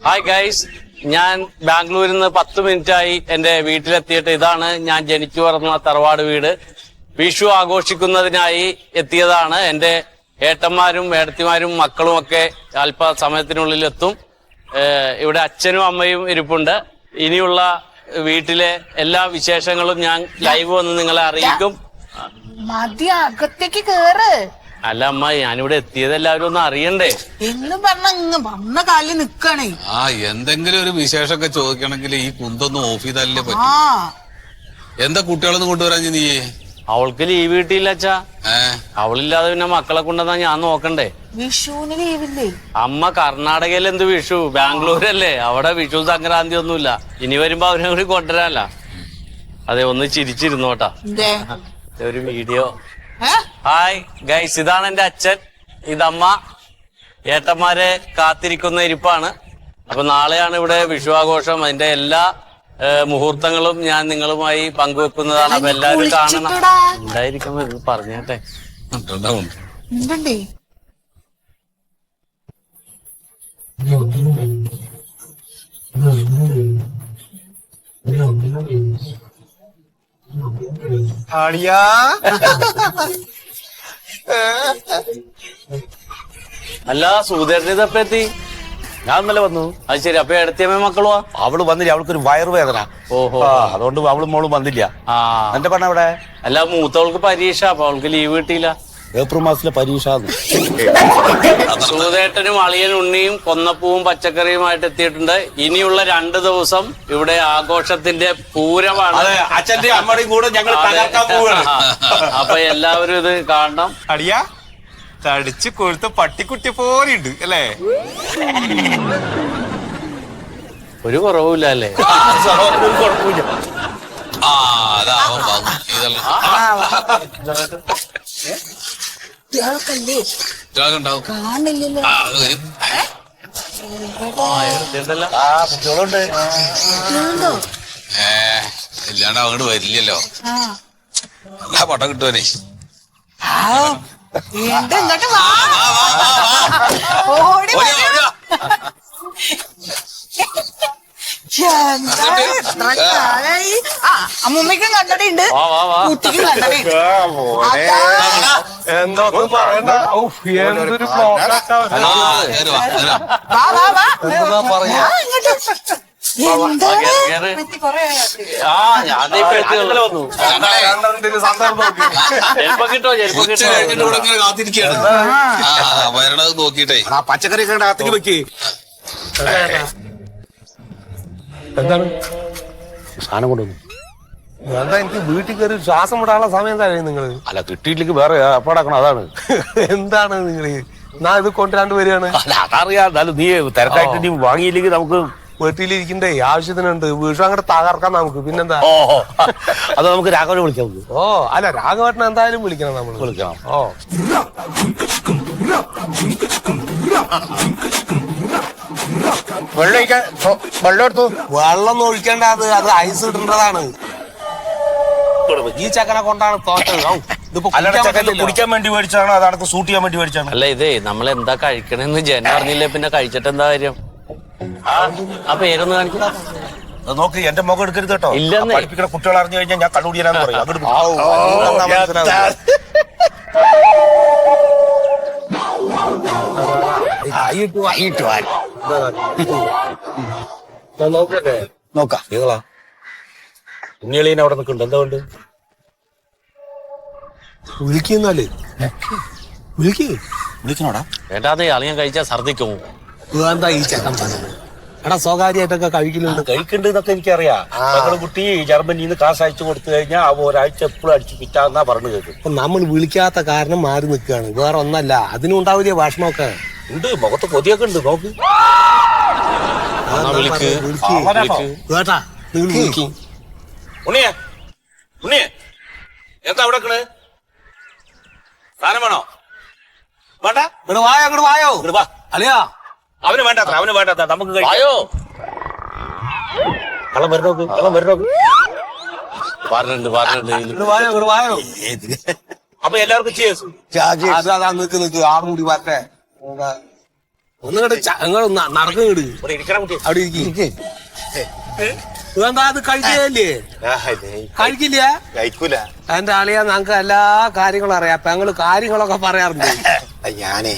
Hi guys, ഞാൻ ബാംഗ്ലൂരിൽ നിന്ന് 10 മിനിറ്റായി എന്റെ വീട്ടിലെത്തിയിട്ട്. ഇതാണ് ഞാൻ ജനിച്ചു വളർന്ന തറവാട് വീട്. വിഷു ആഘോഷിക്കുന്നതിനായി എത്തിയതാണ്. എന്റെ ഏട്ടന്മാരും ഏടത്തിമാരും മക്കളും ഒക്കെ അല്പസമയത്തിനുള്ളിൽ എത്തും. ഇവിടെ അച്ഛനും അമ്മയും ഇരിപ്പുണ്ട്. ഇനിയുള്ള വീട്ടിലെ എല്ലാ വിശേഷങ്ങളും ഞാൻ ലൈവ് വന്ന് നിങ്ങളെ അറിയിക്കും. അകത്തേക്ക് കേറ്. അല്ല അമ്മ, ഞാനിവിടെ എത്തിയത് എല്ലാവരും ഒന്ന് അറിയണ്ടേ എന്ന് പറഞ്ഞ കാലിൽ നിക്കണേ. എന്തെങ്കിലും ഒരു വിശേഷമൊക്കെ ചോദിക്കണമെങ്കിൽ ഈ കുന്തൊന്നും ഓഫ് ചെയ്താലേ പറ്റും. എന്താ കുട്ടികളൊന്നും കൊണ്ടുവരാൻ നീ? അവൾക്ക് ലീവ് കിട്ടിയില്ല അച്ഛാ. അവളില്ലാതെ പിന്നെ മക്കളെ കൊണ്ടുവന്നാ ഞാൻ നോക്കണ്ടേ? വിഷുവിന് ലീവില്ലേ? അമ്മ കർണാടകയിൽ എന്ത് വിഷു, ബാംഗ്ലൂരല്ലേ, അവിടെ വിഷു സംക്രാന്തി ഒന്നുമില്ല. ഇനി വരുമ്പോ അവരെ കൂടി കൊണ്ടുവരാല്ല. അതെ, ഒന്ന് ചിരിച്ചിരുന്നോട്ടാ. ഒരു വീഡിയോ. ഹായ് ഗൈസ്, ഇതാണ് എന്റെ അച്ഛൻ, ഇതമ്മ. ഏട്ടന്മാരെ കാത്തിരിക്കുന്ന ഇരിപ്പാണ്. അപ്പൊ നാളെയാണ് ഇവിടെ വിഷു ആഘോഷം. അതിന്റെ എല്ലാ മുഹൂർത്തങ്ങളും ഞാൻ നിങ്ങളുമായി പങ്കുവെക്കുന്നതാണ്. അപ്പൊ എല്ലാവരും കാണണം. ഉണ്ടായിരിക്കും പറഞ്ഞേട്ടെ. അല്ല, സൂതേട്ടൻ ഇതപ്പ എത്തി? ഞാൻ ഇന്നലെ വന്നു. അത് ശരി. അപ്പൊ എടുത്തിയമ്മ മക്കളോ? അവള് വന്നില്ല, അവൾക്കൊരു വയറുവേദന. ഓഹോ, അതുകൊണ്ട് അവളും മോളും വന്നില്ല. എന്റെ പറഞ്ഞ അവിടെ. അല്ല, മൂത്തവൾക്ക് പരീക്ഷ, അപ്പൊ അവൾക്ക് ലീവ് കിട്ടിയില്ല. ഏപ്രിൽ മാസത്തിലെ പരീക്ഷ. സൂതേട്ടനും അളിയൻ ഉണ്ണിയും കൊന്നപ്പൂവും പച്ചക്കറിയുമായിട്ട് എത്തിയിട്ടുണ്ട്. ഇനിയുള്ള 2 ദിവസം ഇവിടെ ആഘോഷത്തിന്റെ പൂരമാണ്. അച്ഛന്റെ അമ്മയുടെയും കൂടെ ഞങ്ങൾ തകർക്കാൻ പോവുകയാണ്. അപ്പൊ എല്ലാവരും ഇത് കാണണം. അടിയാ തടിച്ച് കൊഴുത്ത പട്ടിക്കുട്ടി പോലെയുണ്ട് അല്ലേ? ഒരു കുറവുമില്ല അല്ലേ? ഒരു കുഴപ്പമില്ല. ഇല്ലാണ്ട് അങ്ങോട്ട് വരില്ലല്ലോ. പട്ടം കിട്ടുവനെ. അമ്മൂമ്മയ്ക്കും കണ്ടടിയുണ്ട്, കുട്ടിക്കും കണ്ടടിയുണ്ട്. എന്തൊന്നും പറയണ്ട. എന്തൊരു കാത്തിരിക്കാണ് വരണത് നോക്കിട്ടെ. പച്ചക്കറി അകത്തേക്ക് വെക്ക്. എന്താണ് സാധനം കൊണ്ടുവന്നു? എന്താ, എനിക്ക് വീട്ടിൽ കയറി ശ്വാസം വിടാനുള്ള സമയം എന്താ നിങ്ങള്? അല്ല, കിട്ടിയില്ലെങ്കിൽ വേറെ ഏർപ്പാടാക്കണം, അതാണ്. എന്താണ് നിങ്ങള് ഞാൻ ഇത് കൊണ്ടുവരാണ്ട് വരികയാണ്? അല്ല, അതറിയാം. എന്നാലും നീ തിരക്കായിട്ട് നീ വാങ്ങിയില്ലെങ്കിൽ നമുക്ക് വീട്ടിലിരിക്കണ്ടേ, ആവശ്യത്തിനുണ്ട്. വീഴ്ച അങ്ങോട്ട് തകർക്കാം നമുക്ക്. പിന്നെന്താ? ഓഹോ, അത് നമുക്ക് രാഘവനെ വിളിക്കാം. ഓ അല്ല, രാഘവേട്ടനെ എന്തായാലും വിളിക്കണം, നമ്മൾ വിളിക്കണം. ഓ വെള്ളം എടുത്തു. വെള്ളം ഒഴിക്കേണ്ട, അത് ഐസ് ഇടേണ്ടതാണ്. ഈ ചക്കനെ കൊണ്ടാണ് തോറ്റത്. കുടിക്കാൻ വേണ്ടി മേടിച്ചാണോ അതാണ് സൂട്ട് ചെയ്യാൻ വേണ്ടി മേടിച്ചാണോ? അല്ല, ഇതേ നമ്മൾ എന്താ കഴിക്കണെന്ന് ജന അറിഞ്ഞില്ലേ, പിന്നെ കഴിച്ചിട്ട് എന്താ കാര്യം? ആ പേരൊന്ന് കാണിക്കുന്ന നോക്ക്. എന്റെ മുഖം എടുക്കരുത് കേട്ടോ. ഇല്ലെന്നേ. പഠിപ്പിക്കുന്ന കുട്ടികൾ അറിഞ്ഞു കഴിഞ്ഞാൽ ഞാൻ കണ്ടുപിടിക്കാനാന്ന് പറയും. അങ്ങോട്ട് നോക്കാം. നിങ്ങളാ ഉണ്ണിയളീനെ അവിടെ നിൽക്കുന്നുണ്ട്. എന്താ കൊണ്ട് വിളിക്കുന്നാല് വിളിക്കണോടാ? വേണ്ടാതെ ആള് ഞാൻ കഴിച്ചാൽ ഛർദിക്കും. എന്താ ഈ ചക്കൻ പറഞ്ഞത്? എടാ, സ്വകാര്യമായിട്ടൊക്കെ കഴിക്കലുണ്ട്. കഴിക്കണ്ടെന്നൊക്കെ എനിക്കറിയാം. മകള് കുട്ടി ജർമ്മനിയിൽ നിന്ന് കാശ് അയച്ചു കൊടുത്തു കഴിഞ്ഞാൽ ഒരാഴ്ച എപ്പോഴും അടിച്ചു പിറ്റാന്നാ പറഞ്ഞു കേൾക്കും. അപ്പൊ നമ്മൾ വിളിക്കാത്ത കാരണം മാറി നിൽക്കുകയാണ്, വേറെ ഒന്നല്ല. അതിനും ഉണ്ടാവില്ലേ ഭക്ഷണമൊക്കെ? ഉണ്ട്, മുഖത്ത് കൊതിയൊക്കെ ഉണ്ട്. നോക്ക്. കേട്ടാ, നിങ്ങൾ വിളിക്കും. ഉണ്ണിയെ എന്താ അവിടെ സാധനം വേണോ? വേണ്ട, ഇങ്ങോട്ട് വായോ, ഇങ്ങോട്ട് വായോ. വാ. അല്ലയാ, അവന് വേണ്ടാത്ത നമുക്ക് വായോ. കള്ളം വരണോക്ക്, കള്ളം വരണോക്ക്. പറഞ്ഞിട്ടുണ്ട്. ഇങ്ങോട്ട് വായോ, ഇങ്ങോട്ട് വായോ. അപ്പൊ എല്ലാവർക്കും നിക്ക് ആറും കൂടി വരട്ടെ. ഒന്ന് നടക്കുന്നിട് ഇവിടെ ഇരിക്കണം കുട്ടി. അവിടെ ഇരിക്കും എന്താ അത് കഴിക്കില്ലേ കഴിക്കില്ല കഴിക്കൂല. എന്റെ ആളിയാ ഞങ്ങക്ക് എല്ലാ കാര്യങ്ങളും അറിയാം അപ്പൊ ഞങ്ങള് കാര്യങ്ങളൊക്കെ പറയാറുണ്ട് ഞാനേ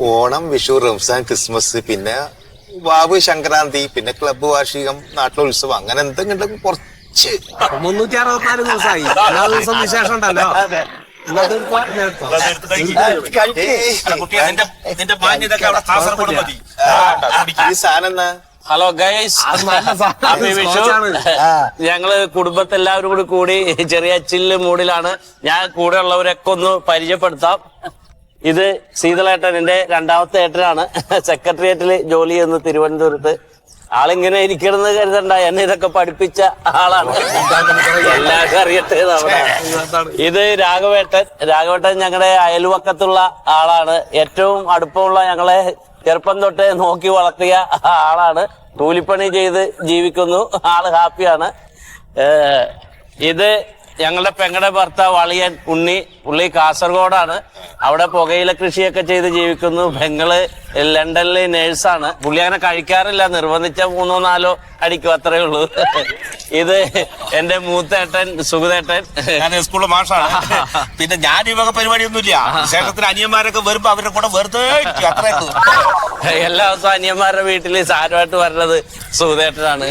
ഓണം, വിഷു, റംസാൻ, ക്രിസ്മസ്, പിന്നെ ബാബു സംക്രാന്തി, പിന്നെ ക്ലബ്ബ് വാർഷികം, നാട്ടിലുത്സവം, അങ്ങനെ എന്തെങ്കിലും കുറച്ച് 364 ദിവസമായി എല്ലാ ദിവസം വിശേഷം ഉണ്ടല്ലോ അല്ല കുട്ടി, നിന്റെ മാന്യതൊക്കെ അവിടെ കാസർഗോഡ് മതി. ഈ സാധനം എന്നാ? Hello guys, happy Vishu. ഞങ്ങള് കുടുംബത്തെല്ലാവരും കൂടി ചെറിയ ചില്ല് മൂഡിലാണ്. ഞാൻ കൂടെ ഉള്ളവരൊക്കെ ഒന്ന് പരിചയപ്പെടുത്താം. ഇത് സീതളേട്ടൻ, എന്റെ രണ്ടാമത്തെ ഏട്ടനാണ്. സെക്രട്ടേറിയറ്റിൽ ജോലി ചെയ്യുന്നു തിരുവനന്തപുരത്ത്. ആളിങ്ങനെ ഇരിക്കണമെന്ന് കരുതണ്ട, എന്നെ ഇതൊക്കെ പഠിപ്പിച്ച ആളാണ്. എല്ലാവർക്കും അറിയട്ടെ. ഇത് രാഘവേട്ടൻ ഞങ്ങളുടെ അയൽവക്കത്തുള്ള ആളാണ്. ഏറ്റവും അടുപ്പമുള്ള, ഞങ്ങളെ ചെറുപ്പം തൊട്ട് നോക്കി വളർത്തിയ ആളാണ്. കൂലിപ്പണി ചെയ്ത് ജീവിക്കുന്നു. ആള് ഹാപ്പിയാണ്. ഇത് ഞങ്ങളുടെ പെങ്ങളുടെ ഭർത്താവ് അളിയൻ ഉണ്ണി. പുള്ളി കാസർഗോഡാണ്. അവിടെ പുകയില കൃഷിയൊക്കെ ചെയ്ത് ജീവിക്കുന്നു. പെങ്ങള് ലണ്ടനില് നേഴ്സാണ്. പുള്ളി അങ്ങനെ കഴിക്കാറില്ല, നിർബന്ധിച്ച 3-4 അടിക്കും, അത്രേ ഉള്ളൂ. ഇത് എന്റെ മൂത്തേട്ടൻ സുഗതേട്ടൻ. ഞാൻ സ്കൂളിലെ മാഷാണ്. പിന്നെ ഞാൻ ഈ വക പരിപാടിയൊന്നുമില്ല. ശേഷത്തിന് അനിയന്മാരൊക്കെ വരുമ്പോ അവരുടെ കൂടെ വെറുതെ അത്രേ. എല്ലാ ദിവസവും അനിയന്മാരുടെ വീട്ടില് സാരമായിട്ട് വരുന്നത് സുഗതേട്ടനാണ്.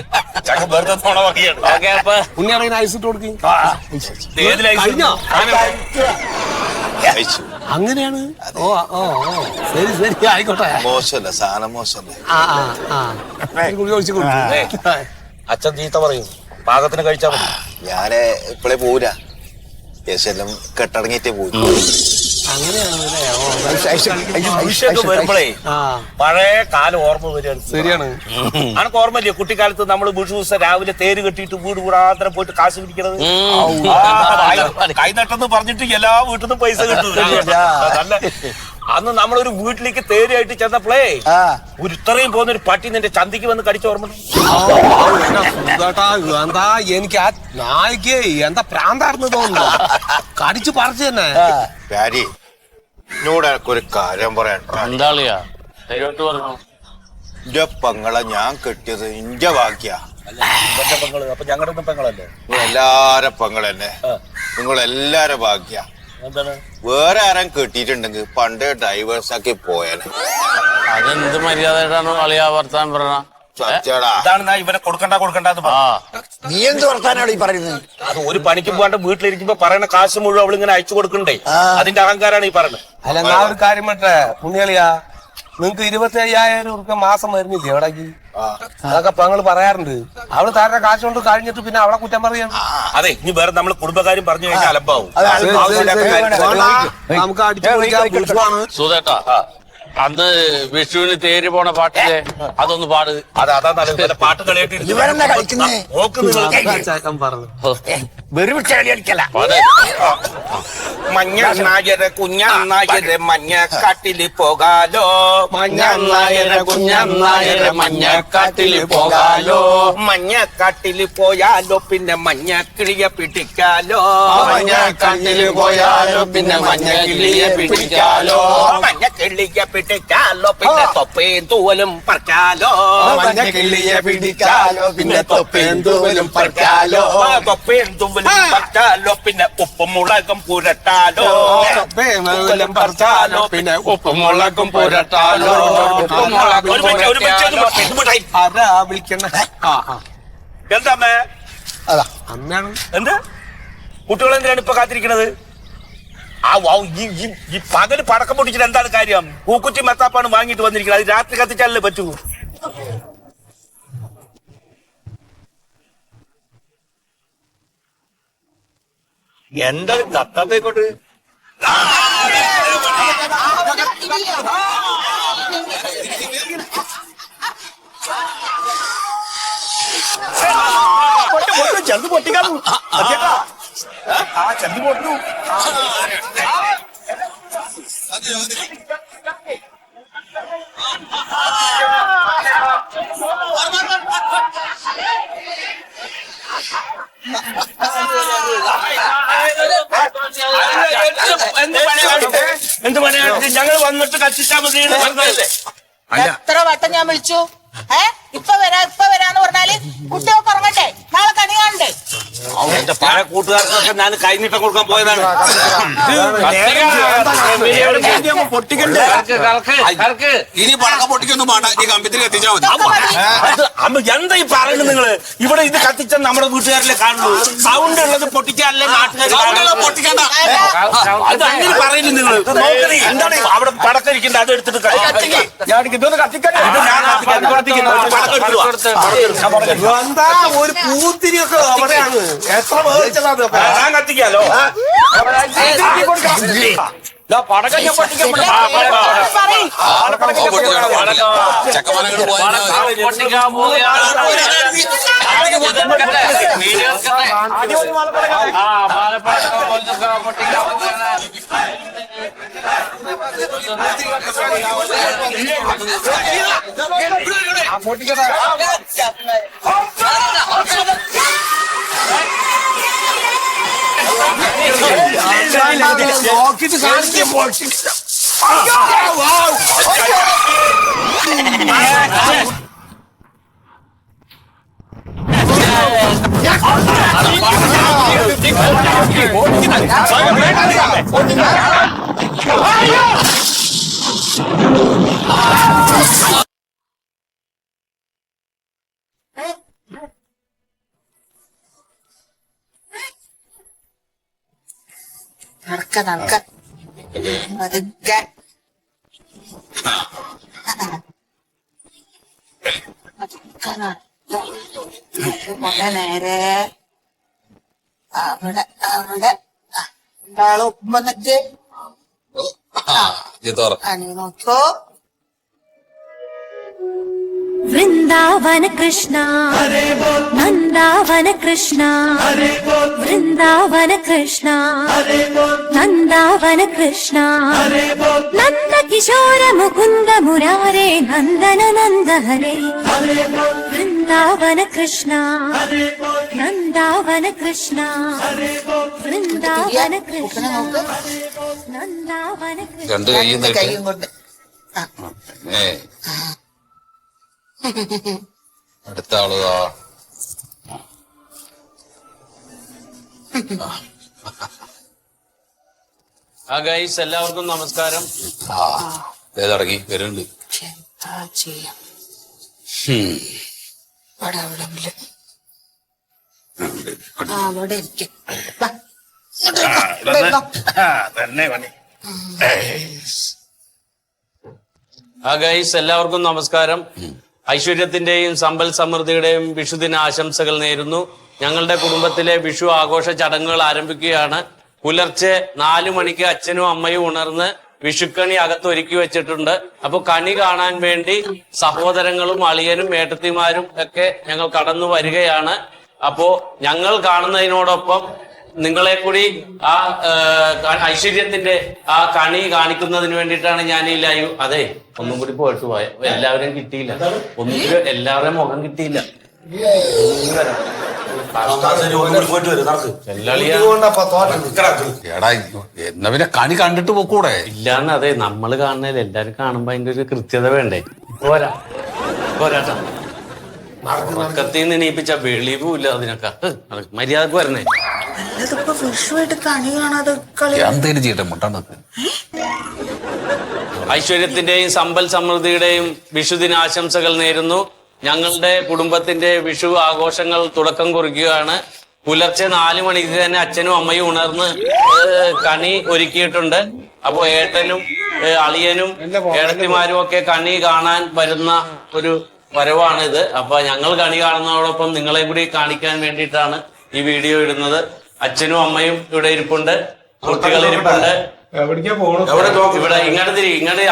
വെറുതെ പോണ വകയാണ്. ഓക്കെ, അപ്പൊ ഉണ്ണിയാണെങ്കിൽ ഐസ് ഇട്ട് കൊടുക്കും കഴിച്ചു. അങ്ങനെയാണ്. ഓ ഓ ഓ ശരി ശരി ആയിക്കോട്ടെ. മോശമല്ല, സാധനം മോശമല്ല. അച്ഛൻ ചീത്ത പറയും, പാകത്തിന് കഴിച്ചാ മതി. ഞാന് ഇപ്പളേ പോരാ, ശേഷം കെട്ടടങ്ങിയിട്ടേ പോയി. വിഷയൊക്കെ വരുമ്പോഴേ പഴയ കാലം ഓർമ്മ വരികയാണ്. ശരിയാണ്. അനക്ക് ഓർമ്മയില്ലേ കുട്ടിക്കാലത്ത് നമ്മള് വിഷു ദിവസം രാവിലെ തേര് കെട്ടിയിട്ട് വീട് കൂടാന്തരം പോയിട്ട് കാശ് പിടിക്കണത്? കൈനട്ടെന്ന് പറഞ്ഞിട്ട് എല്ലാ വീട്ടിൽ നിന്നും പൈസ കിട്ടും. നല്ല അന്ന് നമ്മളൊരു വീട്ടിലേക്ക് തേരായിട്ട് ചെന്നപ്പോഴേ ഒരു ഇത്രയും പോകുന്ന ഒരു പട്ടി നിന്റെ ചന്തിക്ക് വന്ന് കടിച്ച ഓർമ്മ. എന്താ എനിക്ക് ആ നായിക്ക് എന്താ പ്രാന്താർന്ന് തോന്നുന്നു. കടിച്ചു പറിച്ചു തന്നെ. പ്യാരി, എന്നോട് എനക്കൊരു കാര്യം പറയാൻ. എന്താളിയാ ദൈവമായിട്ട് പറഞ്ഞു. എന്റെ പെങ്ങളെ ഞാൻ കെട്ടിയത് ഇന്റെ ഭാഗ്യ. പെങ്ങള് അപ്പൊ ഞങ്ങളുടെ ഒന്നും പെങ്ങളല്ലേ? എല്ലാരെ പെങ്ങളെന്നെ, നിങ്ങളെല്ലാരെ ഭാഗ്യ. എന്താണ് വേറെ ആരും കെട്ടിയിട്ടുണ്ടെങ്കിൽ പണ്ടേ ഡൈവേഴ്സ് ആക്കി പോയാനെ. അതെന്ത് മര്യാദയായിട്ടാണ് അളിയാ വർത്താനം പറഞ്ഞ? സത്യടാ. ഇതാണ് ഇവനെ കൊടുക്കണ്ടെന്ന് പറഞ്ഞു. നീ എന്ത് വർത്താനാണ് ഈ പറയുന്നത്? അത് ഒരു പണിക്കും പോകാണ്ട് വീട്ടിലിരിക്കുമ്പോ പറയുന്ന കാശ് മുഴുവൻ അവളിങ്ങനെ അയച്ചു കൊടുക്കണ്ടേ, അതിന്റെ അഹങ്കാരാണ് ഈ പറയുന്നത്. അല്ല, എന്നാ ഒരു കാര്യം പറ്റേ പുണ്യാളിയാ, നിങ്ങക്ക് 25,000 രൂപ മാസം വരുന്നില്ലേ എവിടേക്ക്? അതൊക്കെ പെങ്ങള് പറയാറുണ്ട്. അവള് താരുടെ കാശ് കൊണ്ട് കഴിഞ്ഞിട്ട് പിന്നെ അവളെ കുറ്റം പറയാണ്. അതെ, ഇനി വേറെ നമ്മള് കുടുംബകാര്യം പറഞ്ഞു കഴിഞ്ഞാൽ അലമ്പാവും. നമുക്ക് അടിച്ചു പൊളിക്കാൻ സുധേട്ടാ, അന്ന് വിഷുവിന് തേര് പോണ പാട്ടില്ലേ, അതൊന്ന് പാട്. അതാ നല്ല പാട്ട് ഇവരെന്താ കളിക്കുന്നേ? പറഞ്ഞു. വെറുതെ കളിക്കല. മഞ്ഞനായരെ കുഞ്ഞനായരെ മഞ്ഞക്കാട്ടില് പോകാലോ, മഞ്ഞനായരെ കുഞ്ഞനായരെ മഞ്ഞക്കാട്ടില് പോകാലോ, മഞ്ഞക്കാട്ടില് പോയാലോ പിന്നെ മഞ്ഞക്കിളിയെ പിടിക്കാലോ, മഞ്ഞക്കാട്ടില് പോയാലോ പിന്നെ മഞ്ഞക്കിളിയെ പിടിക്കാലോ, മഞ്ഞക്കിളിയെ പിടിക്കാലോ പിന്നെ തൊപ്പയും തൂവലും പറിക്കാലോ, മഞ്ഞക്കിളിയെ പിടിക്കാലോ പിന്നെ തൊപ്പയും തൂവലും പറിക്കാലോ, തൊപ്പയും തൂവലും പറിക്കാലോ പിന്നെ ഉപ്പും മുളകും പുരട്ടാലോ, പറിച്ചാലോ പിന്നെ ഉപ്പും മുളകും പുരട്ടാലോ, ഉപ്പും മുളകും ആരാ വിളിക്കണ? എന്താ അമ്മേ? അതാ അമ്മയാണ്. എന്ത് കുട്ടികളെന്തിനാണ് ഇപ്പൊ കാത്തിരിക്കണത്? ഈ പകല് പടക്കം പൊട്ടിച്ചിട്ട് എന്താണ് കാര്യം? പൂക്കുറ്റി മത്താപ്പാണ് വാങ്ങിട്ട് വന്നിരിക്കുന്നത്. അത് രാത്രി കത്തിച്ചാലല്ലേ പറ്റൂ. എന്താ കത്താത്തേക്കോട്ട്? ചെറുത് പൊട്ടിക്കാണു. ചെറുത് പൊട്ടു. എന്ത് പണിയാണ്? ഞങ്ങൾ വന്നിട്ട് കത്തിച്ചാൽ മതി. എത്ര വട്ടം ഞാൻ വിളിച്ചു? ഇപ്പൊ വരാന്ന് പറഞ്ഞാല് കുട്ടികൾക്ക് ഉറങ്ങട്ടെ, നാളെ കണി കാണണ്ടേ? എന്റെ പല കൂട്ടുകാർക്കൊക്കെ ഞാൻ കൈനീട്ടം കൊടുക്കാൻ പോയതാണ്. ഇനി പടക്കം പൊട്ടിക്കൊന്നും വേണ്ട, ഈ കമ്പിത്തിരി എത്തിച്ചാൽ മതി. അമ്മ എന്താ ഈ പറയുന്നത് നിങ്ങള്? ഇവിടെ ഇത് കത്തിച്ച നമ്മുടെ വീട്ടുകാരിലെ കാണുള്ളൂ. സൗണ്ട് ഉള്ളത് പൊട്ടിക്കാനല്ലേ നാട്ടുകാർ പൊട്ടിക്കണ്ട. അത് അങ്ങനെ പറയുന്നു നിങ്ങൾ. എന്താണ് അവിടെ പടക്കരിക്കുന്നത്? അത് എടുത്തിട്ട് എന്താ ഒരു പൂത്തിരിയൊക്കെ അവിടെയാണ്. എത്ര മേടിച്ചതാണ് ഞാൻ കത്തിക്കാലോ. പടക്കം ഞാൻ പൊട്ടിക്കാൻ ചെക്കന്മാരങ്ങോട്ട് പോയാൽ പൊട്ടിക്കാൻ പോവുകയാണ്. പൊട്ടിക്കാൻ നോക്കിട്ട് കാണിക്കാൻ നടക്ക പതുക്കെ നേരെ അവിടെ ഒപ്പം വന്നിട്ട് അണി നോക്കോ. वृंदावन कृष्णा नंदावन कृष्णा वृंदावन कृष्णा नंदावन कृष्णा नंद किशोर मुकुंद मुरारे नंदन नंद हरे वृंदावन कृष्णा नंदावन कृष्णा वृंदावन कृष्णा नंदावन कृष्णा കൈയും കൊണ്ട് അടുത്ത ആളുകാ ഗൈസ്, എല്ലാവർക്കും നമസ്കാരം. തുടങ്ങി വരുന്നുണ്ട്. ചെയ്യാം അവിടെ ഇരിക്കും. തന്നെ പണി. ഗൈസ്, എല്ലാവർക്കും നമസ്കാരം. ഐശ്വര്യത്തിന്റെയും സമ്പൽ സമൃദ്ധിയുടെയും വിഷുദിന ആശംസകൾ നേരുന്നു. ഞങ്ങളുടെ കുടുംബത്തിലെ വിഷു ആഘോഷ ചടങ്ങുകൾ ആരംഭിക്കുകയാണ്. പുലർച്ചെ 4 മണിക്ക് അച്ഛനും അമ്മയും ഉണർന്ന് വിഷുക്കണി അകത്തൊരുക്കി വെച്ചിട്ടുണ്ട്. അപ്പൊ കണി കാണാൻ വേണ്ടി സഹോദരങ്ങളും അളിയനും ഏട്ടത്തിമാരും ഒക്കെ ഞങ്ങൾ കടന്നു വരികയാണ്. അപ്പോ ഞങ്ങൾ കാണുന്നതിനോടൊപ്പം നിങ്ങളെ കൂടി ആ ഐശ്വര്യത്തിന്റെ ആ കണി കാണിക്കുന്നതിന് വേണ്ടിയിട്ടാണ് ഞാൻ ഈ ലൈവ്. അതെ, ഒന്നും കൂടി പോയിട്ട് പോയ എല്ലാവരും കിട്ടിയില്ല. ഒന്നും എല്ലാവരുടെയും മുഖം കിട്ടിയില്ല. എടാ എന്നാ പിന്നെ കണി കണ്ടിട്ട് പോക്കൂടെ? ഇല്ലാന്ന്. അതെ, നമ്മള് കാണുന്നതിൽ എല്ലാരും കാണുമ്പോ അതിന്റെ ഒരു കൃത്യത വേണ്ടേ? പോരാട്ടാ ഉറക്കത്തിൽ നിന്ന് എണീപ്പിച്ച വെളിവുമില്ല അതിനൊക്കെ. മര്യാദക്ക് വരണേ. അല്ലതിപ്പോ വിഷുവായിട്ട് കണി കാണാതെ കളി എന്തേലും ചെയ്യട്ടെ മുട്ടാണ്ടൊക്കെ. ഐശ്വര്യത്തിന്റെയും സമ്പൽ സമൃദ്ധിയുടെയും വിഷുദിനാശംസകൾ നേരുന്നു. ഞങ്ങളുടെ കുടുംബത്തിന്റെ വിഷു ആഘോഷങ്ങൾ തുടക്കം കുറിക്കുകയാണ്. പുലർച്ചെ 4 മണിക്ക് തന്നെ അച്ഛനും അമ്മയും ഉണർന്ന് കണി ഒരുക്കിയിട്ടുണ്ട്. അപ്പോ ഏട്ടനും അളിയനും ഏടത്തിമാരും ഒക്കെ കണി കാണാൻ വരുന്ന ഒരു വരവാണിത്. അപ്പൊ ഞങ്ങൾ കണി കാണുന്നതോടൊപ്പം നിങ്ങളെ കൂടി കാണിക്കാൻ വേണ്ടിയിട്ടാണ് ഈ വീഡിയോ ഇടുന്നത്. അച്ഛനും അമ്മയും ഇവിടെ ഇരിപ്പുണ്ട്, കുട്ടികൾ ഇരിപ്പുണ്ട്. ഇവിടെ ഇങ്ങോട്ട് തിരി, ഇങ്ങോട്ട്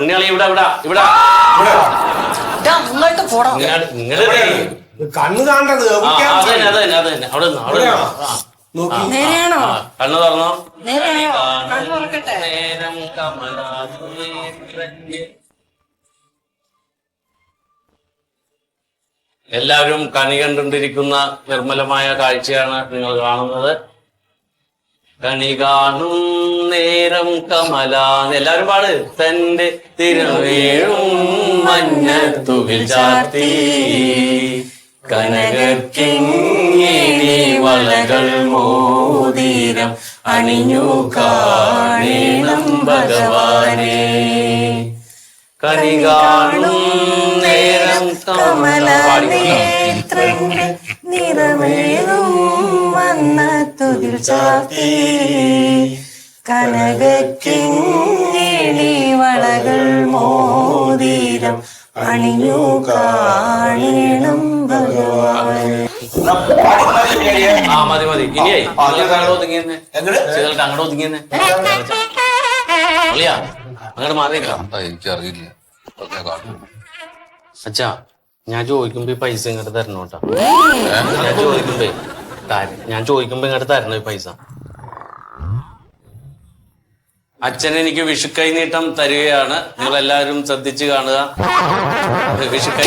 ഉണ്ണിയാളി ഇവിടെ ഇവിടെ അങ്ങോട്ട് പോടാ. ഇങ്ങോട്ട് കണ്ണ് കാണേണ്ടത് അതന്നെ അവിടെ കണ്ണു തുറന്നോ. നേരം എല്ലാവരും കണി കണ്ടുകൊണ്ടിരിക്കുന്ന നിർമ്മലമായ കാഴ്ചയാണ് നിങ്ങൾ കാണുന്നത്. കണി കാണും നേരം കമല എല്ലാരും പാട് തന്റെ തിരവേഴും മഞ്ഞത്തുകിൽ ചാർത്തി കനകക്കിങ്ങിണി വളകൾ മോതിരം അണിഞ്ഞു കാണേണം ഭഗവാനെ കണി കാണും നേരം കമല നിറമേറും വന്നത്തുകിൽ ചാർത്തി കനകക്കിങ്ങിണി വളകൾ മോതിരം അണിഞ്ഞു കാണണം ഭഗവാൻ. ആ മതി മതി ഇനിയായി അങ്ങോട്ട് ഒതുങ്ങിയെന്നെ ചെയ്തോട്ടെ അങ്ങോട്ട് ഒതുങ്ങിയെന്നെ അളിയാ അങ്ങോട്ട് മാറിയേക്കാം എനിക്കറിയില്ല അച്ഛാ ഞാൻ ചോദിക്കുമ്പോ ഈ പൈസ ഇങ്ങോട്ട് തരണം കേട്ടോ ഞാൻ ചോദിക്കുമ്പോ ഇങ്ങോട്ട് തരണം ഈ പൈസ അച്ഛൻ എനിക്ക് വിഷുക്കൈ നീട്ടം തരികയാണ് നിങ്ങൾ എല്ലാവരും ശ്രദ്ധിച്ചു കാണുക വിഷുക്കൈ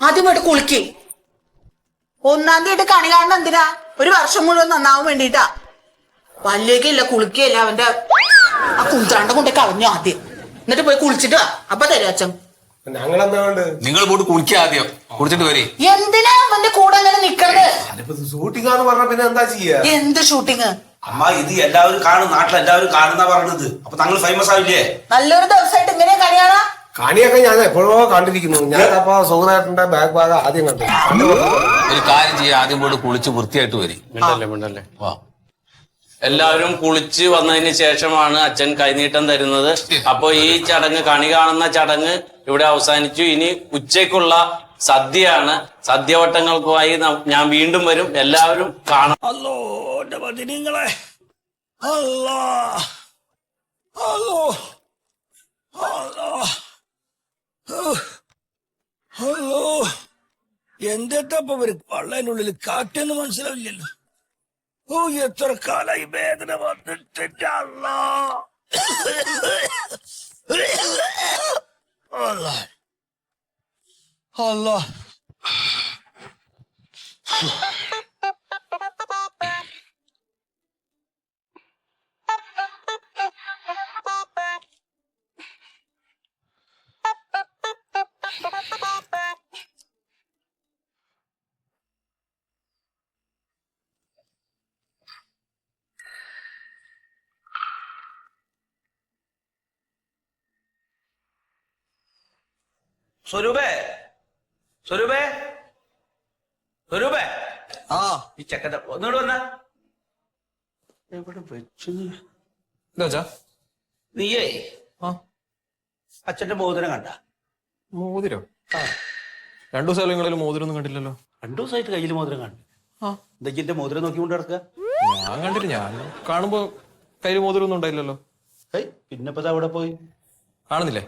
ആദ്യമായിട്ട് കുളിക്കേ 1-ാം തീയതി കണി കാണണം എന്തിനാ? ഒരു വർഷം മുഴുവൻ നന്നാവാൻ വേണ്ടിട്ടാ. പല്ലേക്കില്ല കുളിക്കയില്ല അവന്റെ ആ കുളിച്ചാണ്ട് കൊണ്ടേ കളഞ്ഞു ആദ്യം. എന്നിട്ട് പോയി കുളിച്ചിട്ട് വാ. അപ്പൊ തരും അച്ഛൻ. ഞങ്ങളെന്താ വേണ്ട നിങ്ങൾ പോയിട്ട് കുളിക്കുക ആദ്യം കുളിച്ചിട്ട് വരെ എന്തിനാ അവന്റെ കൂടെ അങ്ങനെ നിക്കണത്? ഷൂട്ടിംഗാന്ന് പറഞ്ഞ പിന്നെ എന്താ ചെയ്യാ? എന്ത് ഷൂട്ടിങ്? അമ്മ ഇത് എല്ലാവരും കാണും, നാട്ടിലെല്ലാവരും കാണുന്ന പറഞ്ഞത്. അപ്പൊ താങ്കൾ ഫേമസ് ആവില്ലേ? നല്ലൊരു ദിവസമായിട്ട് ഇങ്ങനെ കണിയാണാ? കണിയൊക്കെ ഞാൻ എപ്പോഴോ കണ്ടിരിക്കുന്നു. ഞാൻ അപ്പൊ സുഖനായിട്ടുണ്ട് ബാക്ക് ഭാഗം ആദ്യം കണ്ടു. ഒരു കാര്യം ചെയ്യാം, ആദ്യം പോയിട്ട് കുളിച്ച് വൃത്തിയായിട്ട് വരും. മിണ്ടല്ലേ വാ എല്ലാവരും കുളിച്ച് വന്നതിന് ശേഷമാണ് അച്ഛൻ കൈനീട്ടം തരുന്നത്. അപ്പൊ ഈ ചടങ്ങ് കണി കാണുന്ന ചടങ്ങ് ഇവിടെ അവസാനിച്ചു. ഇനി ഉച്ചയ്ക്കുള്ള സദ്യയാണ്. സദ്യവട്ടങ്ങൾക്കുമായി ഞാൻ വീണ്ടും വരും. എല്ലാവരും കാണാം. അല്ലോ എന്റെ നിങ്ങളെ അല്ലോ അല്ലോ അല്ലോ എന്തെത്തപ്പോ വള്ളനുള്ളിൽ കാറ്റെന്ന് മനസ്സിലാവില്ലല്ലോ. ഓ എത്ര കാലായി വേദന വന്നിട്ട് അല്ലോ അല്ലോ സ്വരൂപേ സ്വരൂപേ സ്വരൂപേ ആ ഈ ചെക്കൻ്റെ ഒന്നുകൂടെ വന്ന എവിടെ വെച്ചു നീയേ അച്ഛന്റെ മോതിരം കണ്ട? മോതിരം? 2 ദിവസം മോതിരം ഒന്നും കണ്ടില്ലല്ലോ. 2 ദിവസമായിട്ട് കയ്യിൽ മോതിരം കണ്ടു. എന്തൊക്കെ മോതിരം നോക്കിക്കൊണ്ട് കിടക്കുക? ഞാൻ കണ്ടില്ല. ഞാൻ കാണുമ്പോ കയ്യിൽ മോതിരം ഒന്നും ഉണ്ടായില്ലല്ലോ. പിന്നെപ്പോ അവിടെ പോയി കാണുന്നില്ലേ?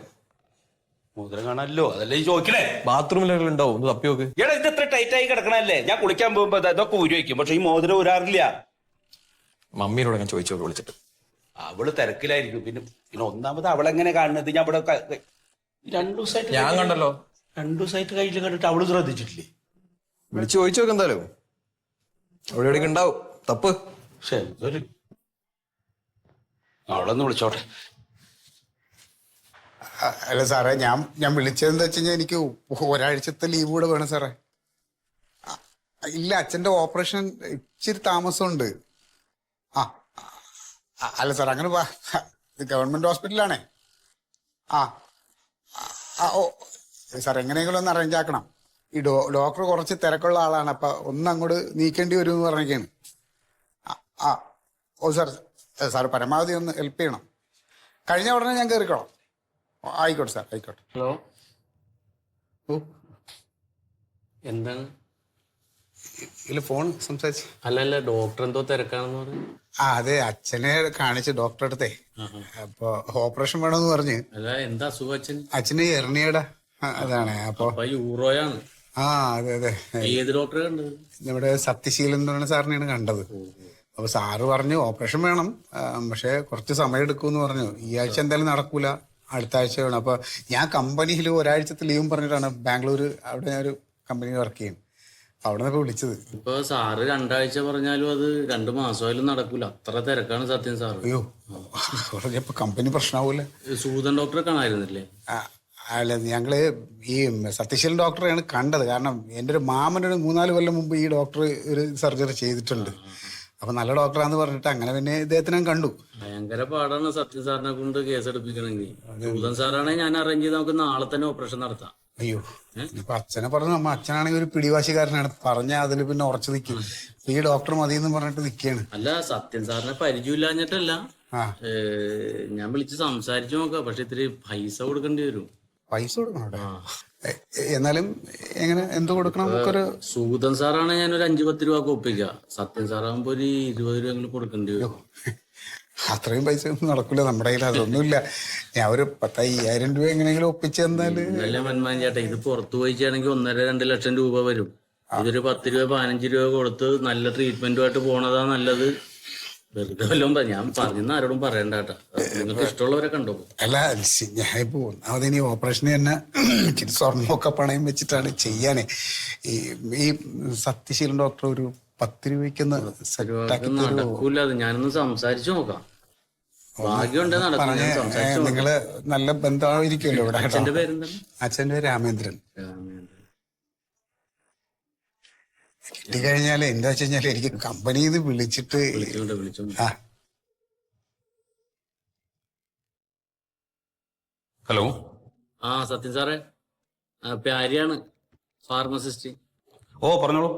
മോതിരം കാണാനല്ലോ, അതല്ലേ ഈ ചോദിക്കണേ. ബാത്റൂമിലെങ്കിലും ഉണ്ടാവും, ഒന്ന് തപ്പി നോക്ക്. എടാ ഇത് ഇത്ര ടൈറ്റ് ആയി കിടക്കണല്ലേ? ഞാൻ കുളിക്കാൻ പോകുമ്പോ ഇതൊക്കെ ഊരി വയ്ക്കും, പക്ഷെ ഈ മോതിരം ഊരാറില്ല. മമ്മീനോട് ഞാൻ ചോദിച്ചു വിളിച്ചിട്ട്. അവള് തിരക്കിലായിരിക്കും. പിന്നെ ഒന്നാമത് അവളെങ്ങനെ കാണുന്നത്? ഞാൻ ഇവിടെ 2 ദിവസമായിട്ട് ഞാൻ കണ്ടല്ലോ. 2 ദിവസമായിട്ട് കയ്യിൽ കണ്ടിട്ട് അവള് ശ്രദ്ധിച്ചിട്ടില്ലേ? വിളിച്ചു ചോദിച്ചു നോക്ക്. എന്തായാലും അവിടെ എവിടേക്ക് ഉണ്ടാവും. തപ്പ്. ശരി അവളൊന്ന് വിളിച്ചോട്ടെ. അല്ല സാറേ, ഞാൻ വിളിച്ചതെന്ന് വെച്ച് കഴിഞ്ഞാൽ എനിക്ക് ഒരാഴ്ചത്തെ ലീവ് കൂടെ വേണം സാറേ. ഇല്ല, അച്ഛൻ്റെ ഓപ്പറേഷൻ ഇച്ചിരി താമസമുണ്ട്. അല്ല സാർ, അങ്ങനെ ഇത് ഗവൺമെൻറ് ഹോസ്പിറ്റലാണേ. ഓ സാർ, എങ്ങനെയെങ്കിലും ഒന്ന് അറേഞ്ച് ആക്കണം. ഈ ഡോക്ടർ കുറച്ച് തിരക്കുള്ള ആളാണ്. അപ്പം ഒന്ന് അങ്ങോട്ട് നീക്കേണ്ടി വരും എന്ന് പറഞ്ഞേക്കാണ്. ഓ സാർ പരമാവധി ഒന്ന് ഹെൽപ്പ് ചെയ്യണം. കഴിഞ്ഞ ഉടനെ ഞാൻ കയറിക്കോളാം. ആയിക്കോട്ടെ സാർ, ആയിക്കോട്ടെ. ഹലോ എന്താണ്? ഇതിൽ ഫോൺ സംസാരിച്ച്. അല്ലല്ല, ഡോക്ടർ എന്തോ തിരക്കാണെന്ന് പറഞ്ഞു. അതെ, അച്ഛനെ കാണിച്ച് ഡോക്ടറെ അടുത്തേ. അപ്പൊ ഓപ്പറേഷൻ വേണമെന്ന് പറഞ്ഞ്. അല്ല, എന്താ അസുഖം അച്ഛൻ? അച്ഛന് എർണിയയുടെ അതാണ്. അപ്പൊ യൂറോയാണ്. അതെ അതെ. ഏത് ഡോക്ടറെ കണ്ടത്? നമ്മുടെ സത്യശീലൻ എന്ന് പറയുന്ന സാറിനെയാണ് കണ്ടത്. അപ്പൊ സാറ് പറഞ്ഞു ഓപ്പറേഷൻ വേണം, പക്ഷെ കുറച്ച് സമയം എടുക്കുമെന്ന് പറഞ്ഞു. ഈ ആഴ്ച എന്തായാലും നടക്കൂല, അടുത്ത ആഴ്ച വേണം. അപ്പൊ ഞാൻ കമ്പനിയിൽ ഒരാഴ്ചത്തെ ലീവും പറഞ്ഞിട്ടാണ് ബാംഗ്ലൂർ, അവിടെ ഞാൻ ഒരു കമ്പനിയിൽ വർക്ക് ചെയ്യുന്നത്. അവിടെ നിന്നൊക്കെ വിളിച്ചത്. ഇപ്പൊ സാറ് 2 ആഴ്ച പറഞ്ഞാലും അത് 2 മാസമായാലും നടക്കൂല. അത്ര തിരക്കാണ് സത്യം സാറ്. അയ്യോ പറഞ്ഞപ്പോ കമ്പനി പ്രശ്നമാവൂല. സൂതൻ ഡോക്ടറെ കാണായിരുന്നില്ലേ? അല്ല ഞങ്ങള് ഈ സത്യശീലൻ ഡോക്ടറെയാണ് കണ്ടത്. കാരണം എൻ്റെ ഒരു മാമനൊരു 3-4 കൊല്ലം മുമ്പ് ഈ ഡോക്ടർ ഒരു സർജറി ചെയ്തിട്ടുണ്ട്. അപ്പൊ നല്ല ഡോക്ടറാന്ന് പറഞ്ഞിട്ട് അങ്ങനെ പിന്നെ ഇദ്ദേഹത്തിനെ കണ്ടു. ഭയങ്കര പാടാണ് സത്യം സാറിനെ കൊണ്ട് കേസ് എടുപ്പിക്കണമെങ്കിൽ. സൂതൻ സാറാണെങ്കിൽ ഞാൻ അറേഞ്ച് ചെയ്ത് നമുക്ക് നാളെ തന്നെ ഓപ്പറേഷൻ നടത്താം. അയ്യോ ഇപ്പൊ അച്ഛനെ പറഞ്ഞു. നമ്മ അച്ഛനാണെങ്കിൽ ഒരു പിടിവാശിക്കാരനാണ്. പറഞ്ഞ അതിൽ പിന്നെ ഉറച്ചു നിൽക്കും. ഈ ഡോക്ടർ മതി എന്ന് പറഞ്ഞിട്ട് നിൽക്കുകയാണ്. അല്ല സത്യം സാറിനെ പരിചയമില്ലാഞ്ഞിട്ടല്ല, ഞാൻ വിളിച്ച് സംസാരിച്ചു നോക്കാം. പക്ഷെ ഇത്തിരി പൈസ കൊടുക്കേണ്ടി വരും. പൈസ കൊടുക്കണം? എന്നാലും എങ്ങനെ എന്ത് കൊടുക്കണം? നമുക്കൊരു സൂതൻ സാറാണ് ഞാനൊരു 5-10 രൂപ ഒപ്പിക്കുക. സത്യം സാറാകുമ്പോ ഒരു 20 രൂപ കൊടുക്കേണ്ടി വരും. അത്രയും പൈസ ഒന്നും നടക്കില്ല നമ്മുടെ കയ്യിൽ. അതൊന്നുമില്ല. ഞാൻ ഒരു 10,000 രൂപ എങ്ങനെയെങ്കിലും ഒപ്പിച്ചു തന്നാല്. നല്ല മന്മാൻ ചേട്ടാ, ഇത് പുറത്തു പോയി ചെയ്യണമെങ്കിൽ 1.5-2 ലക്ഷം രൂപ വരും. ഇതൊരു 10 രൂപ 15 രൂപ കൊടുത്ത് നല്ല ട്രീറ്റ്മെന്റുമായിട്ട് പോണതാ നല്ലത്. വെറുതെ വല്ലതും ഞാൻ പറഞ്ഞെന്ന് ആരോടും പറയണ്ട കേട്ടാ. നിങ്ങൾക്ക് ഇഷ്ടമുള്ളവരെ കണ്ടോ? അല്ല ഞാനിപ്പോ ഒന്നാമത് ഇനി ഓപ്പറേഷന് തന്നെ ഇച്ചിരി സ്വർണ്ണമൊക്കെ പണയം വെച്ചിട്ടാണ് ചെയ്യാനേ. ഈ സത്യശീലൻ ഡോക്ടർ ഒരു 10 രൂപയ്ക്കൊന്ന് നടക്കൂല. അത് ഞാനൊന്ന് സംസാരിച്ചു നോക്കാം. ഭാഗ്യമുണ്ടേ നടക്കും. നിങ്ങള് നല്ല ബന്ധമായിരിക്കുമല്ലോ ഇവിടെ. അച്ഛന്റെ പേരെന്താണ്? അച്ഛൻ്റെ പേര് രാമേന്ദ്രൻ. കിട്ടിക്കഴിഞ്ഞാല് എന്താ വെച്ച് കഴിഞ്ഞാല് എനിക്ക് കമ്പനിയിൽ നിന്ന് വിളിച്ചിട്ട് ഹലോ. സത്യൻ സാറേ, പ്യാരിയാണ്, ഫാർമസിസ്റ്റ്. ഓ പറഞ്ഞോളൂ.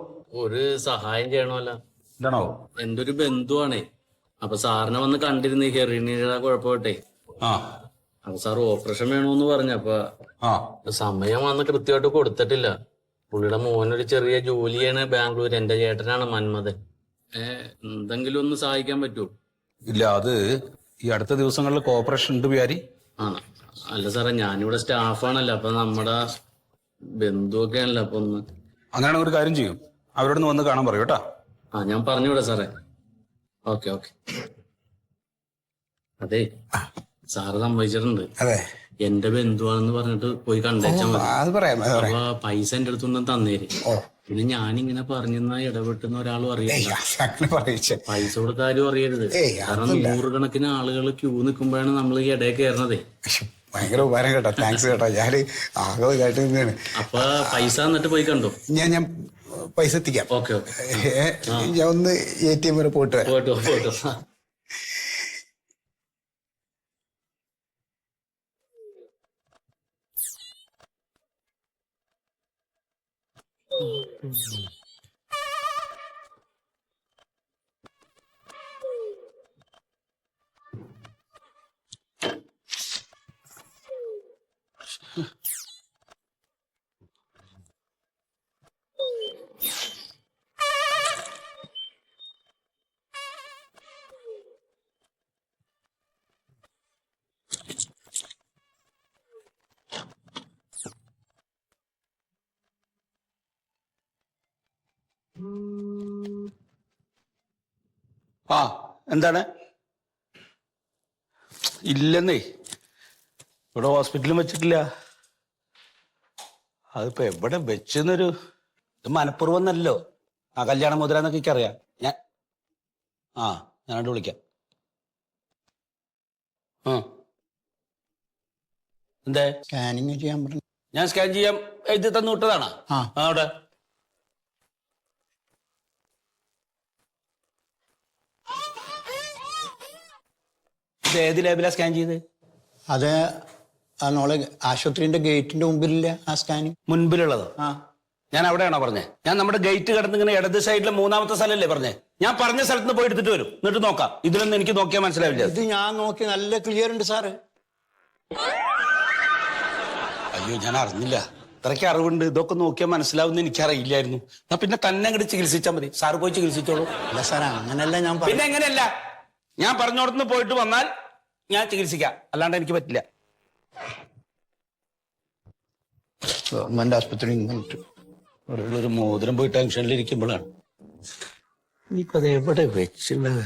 ഒരു സഹായം ചെയ്യണമല്ല. എന്താണോ? എന്റെ ഒരു ബന്ധുവാണേ. അപ്പൊ സാറിനെ വന്ന് കണ്ടിരുന്നു. ഹെറിനിയുടെ കുഴപ്പമായിട്ടെ. അപ്പൊ സാർ ഓപ്പറേഷൻ വേണോന്ന് പറഞ്ഞപ്പോ സമയം വന്ന് കൃത്യമായിട്ട് കൊടുത്തിട്ടില്ല. പുള്ളിയുടെ മോനൊരു ചെറിയ ജോലിയാണ് ബാംഗ്ലൂർ. എന്റെ ചേട്ടനാണ് മന്മഥൻ. എന്തെങ്കിലും ഒന്ന് സഹായിക്കാൻ പറ്റുമോ? ഇല്ല, അത് ഈ അടുത്ത ദിവസങ്ങളിൽ കോപ്പറേഷൻ ഉണ്ട് പ്യാരി. അല്ല സാറേ, ഞാനിവിടെ സ്റ്റാഫാണല്ലോ. അപ്പൊ നമ്മുടെ ബന്ധുവൊക്കെ ആണല്ലോ. അപ്പൊ ഒന്ന് അങ്ങനെയാണെങ്കിൽ ഒരു കാര്യം ചെയ്യും, അവരോടൊന്ന് വന്ന് കാണാൻ പറയൂ കേട്ടാ. ഞാൻ പറഞ്ഞുവിടെ സാറേ. ഓക്കെ. അതെ, സാറ് സമ്മതിച്ചിട്ടുണ്ട്. അതെ, എന്റെ ബന്ധുവാണെന്ന് പറഞ്ഞിട്ട് പോയി കണ്ടേച്ചാ മതി. അപ്പൊ പൈസ എന്റെ അടുത്തൊന്നും തന്നേര്. പിന്നെ ഞാനിങ്ങനെ പറഞ്ഞെന്നാ ഇടപെട്ടുന്ന ഒരാളും അറിയില്ല. പൈസ കൊടുത്ത ആരും അറിയരുത്. കാരണം 100 കണക്കിന് ആളുകൾ ക്യൂ നിൽക്കുമ്പോഴാണ് നമ്മൾ ഈ ഇടയിൽ കയറണതേ. ഭയങ്കര ഉപകാരം കേട്ടോ. താങ്ക്സ് കേട്ടോ. ഞാൻ ആകെ കേട്ട് തന്നെയാണ്. അപ്പൊ പൈസ എന്നിട്ട് പോയി കണ്ടോ? ഞാൻ പൈസ എത്തിക്കാം. ഓക്കെ. ഞാൻ ഒന്ന് ATM വരെ പോയിട്ട് പോട്ടോ. എന്താണ്? ഇല്ലെന്നേ, ഇവിടെ ഹോസ്പിറ്റലും വെച്ചിട്ടില്ല. അതിപ്പോ എവിടെ വെച്ചെന്നൊരു ഇത് മനഃപൂർവ്വം എന്നല്ലോ. കല്യാണം മുതലാന്നൊക്കെ എനിക്കറിയാം. ഞാനോട് വിളിക്കാം. എന്തേ? സ്കാനിങ് ചെയ്യാൻ പറഞ്ഞു. ഞാൻ സ്കാൻ ചെയ്യാം എഴുതി തന്നു വിട്ടതാണോ? അവിടെ ഏത് ലാബിലാ സ്കാൻ ചെയ്ത്? അത് നമ്മളെ ആശുപത്രിന്റെ ഗേറ്റിന്റെ മുമ്പിലില്ല ആ സ്കാനിങ്. മുൻപിലുള്ളത്? ഞാൻ അവിടെയാണോ പറഞ്ഞേ? ഞാൻ നമ്മുടെ ഗേറ്റ് കടന്നിങ്ങനെ ഇടത് സൈഡിലെ 3ാമത്തെ സ്ഥലമല്ലേ പറഞ്ഞേ? ഞാൻ പറഞ്ഞ സ്ഥലത്ത് നിന്ന് പോയി എടുത്തിട്ട് വരും, എന്നിട്ട് നോക്കാം. ഇതിലൊന്നും എനിക്ക് നോക്കിയാൽ മനസ്സിലാവില്ല. ഇത് ഞാൻ നോക്കി നല്ല ക്ലിയർ ഉണ്ട് സാറ്. അയ്യോ, ഞാൻ അറിഞ്ഞില്ല. ഇത്രയ്ക്ക് അറിവുണ്ട്. ഇതൊക്കെ നോക്കിയാൽ മനസ്സിലാവുന്ന എനിക്കറിയില്ലായിരുന്നു. എന്നാ പിന്നെ തന്നെ അങ്ങോട്ട് ചികിത്സിച്ചാൽ മതി. സാറ് പോയി ചികിത്സിച്ചോളൂ. അല്ല സാർ, അങ്ങനെയല്ല ഞാൻ പിന്നെ എങ്ങനെയല്ല? ഞാൻ പറഞ്ഞോടത്തുനിന്ന് പോയിട്ട് വന്നാൽ ഞാൻ ചികിത്സിക്കാം, അല്ലാണ്ട് എനിക്ക് പറ്റില്ല. ഗവൺമെന്റ് ആശുപത്രി ഒരു മോതിരം പോയി ടെൻഷനിലിരിക്കുമ്പോഴാണ്. ഇനിയിപ്പോ അത് എവിടെ വെച്ചുള്ളത്?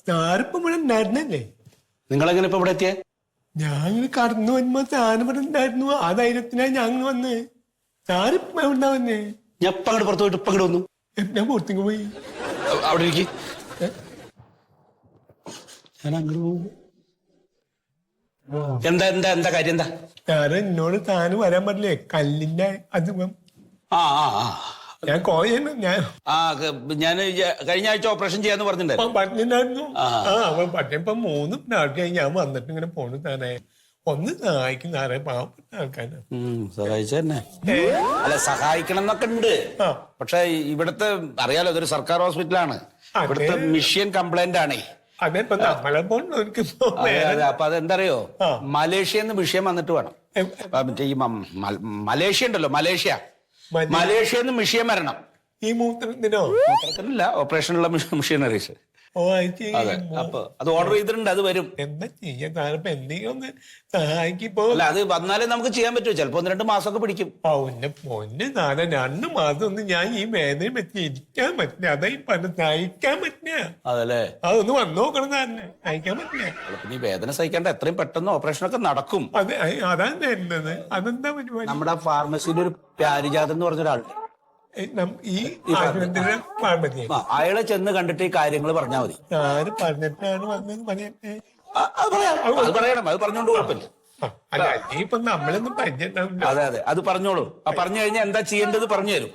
ഞാനിപ്പോ ഇവിടെ ഉണ്ടായിരുന്നല്ലേ? നിങ്ങളെങ്ങനെ ഇപ്പൊ ഇവിടെ എത്തിയേ? ഞാൻ ഇങ്ങനെ കടന്നു വരുമ്പോ താൻ ഇവിടെ ഉണ്ടായിരുന്നു. ആ ധൈര്യത്തിനാ ഞാൻ വന്ന്. ഞാനിപ്പോ എവിടുന്നാ വന്നേ? ഞാൻ ഇപ്പൊ അങ്ങോട്ട് പുറത്തു പോയിട്ട് ഇപ്പൊ അങ്ങോട്ട് വന്നു. ഞാൻ പുറത്തേക്ക് പോയി. അവിടെ ഇരിക്കും. ഞാൻ അങ്ങോട്ട് പോകും. എന്താ എന്താ എന്താ കാര്യം എന്താ? ഞാൻ എന്നോട് താന് വരാൻ പറഞ്ഞില്ലേ കല്ലിന്റെ അത് ആ ആ ആ ഞാൻ കോയാണ് ഞാൻ കഴിഞ്ഞ ആഴ്ച ഓപ്പറേഷൻ ചെയ്യാന്ന് പറഞ്ഞിട്ടുണ്ടായിരുന്നു. പറഞ്ഞിട്ടുണ്ടായിരുന്നു. അവൻ പറഞ്ഞപ്പോ 3 നാൾക്കായി ഞാൻ വന്നിട്ട് ഇങ്ങനെ പോണു താനെ. ഒന്ന് സഹായിക്കും താനെ, പാവപ്പെട്ട ആൾക്കാരാണ്. സഹായിച്ച തന്നെ അല്ല, സഹായിക്കണം എന്നൊക്കെ ഉണ്ട്. പക്ഷെ ഇവിടുത്തെ അറിയാലോ, ഇതൊരു സർക്കാർ ഹോസ്പിറ്റലാണ്. ഇവിടുത്തെ മെഷീൻ കംപ്ലൈന്റ് ആണേ. അതെപ്പോ നമ്മളെ പോണവർക്ക് അപ്പൊ അതെന്തറിയോ, മലേഷ്യന്ന് വിഷയം വന്നിട്ട് വേണം. മറ്റേ ഈ മലേഷ്യ ഉണ്ടല്ലോ, മലേഷ്യന്ന് വിഷയം വരണം. ഈ മൂത്രത്തിനോ? മൂത്രത്തിനല്ല, ഓപ്പറേഷനുള്ള മെഷീനറീസ്. അതെ, അപ്പൊ അത് ഓർഡർ ചെയ്തിട്ടുണ്ട്, അത് വരും. എന്താ ചെയ്യാൻ താനിപ്പോ എന്തെങ്കിലും ഒന്ന് സഹായിക്കിപ്പോ? അല്ല, അത് വന്നാലേ നമുക്ക് ചെയ്യാൻ പറ്റുമോ? ചിലപ്പോ 1-2 മാസമൊക്കെ പിടിക്കും. പൊന്നെ താനെ 2 മാസം ഒന്നും ഞാൻ ഈ വേദന പറ്റി ഇരിക്കാൻ പറ്റില്ല. അതാ ഈ പറഞ്ഞ സഹിക്കാൻ പറ്റില്ല. അതല്ലേ, അതൊന്ന് വന്നു നോക്കണം തന്നെ, സഹിക്കാൻ പറ്റില്ല. ഈ വേദന സഹിക്കാണ്ട് എത്രയും പെട്ടെന്ന് ഓപ്പറേഷനൊക്കെ നടക്കും. അതെ, അതാണ് തരുന്നത്. അതെന്താ പരിപാടി? നമ്മുടെ ഫാർമസിയിൽ ഒരു പ്യാരിജാതൻ എന്ന് പറഞ്ഞൊരാളുണ്ട്. ഈ ഫാർമസി അയാളെ ചെന്ന് കണ്ടിട്ട് ഈ കാര്യങ്ങൾ പറഞ്ഞാൽ മതി. ഞാൻ പറഞ്ഞിട്ടാണ് വന്നത്. പറയട്ടെ, അത് പറയണം, അത് പറഞ്ഞോണ്ട് കുഴപ്പമില്ല. അല്ല, ഇപ്പൊ നമ്മളൊന്നും പരിചയം. അതെ അതെ, അത് പറഞ്ഞോളൂ. പറഞ്ഞു കഴിഞ്ഞാൽ എന്താ ചെയ്യേണ്ടത് പറഞ്ഞു തരും.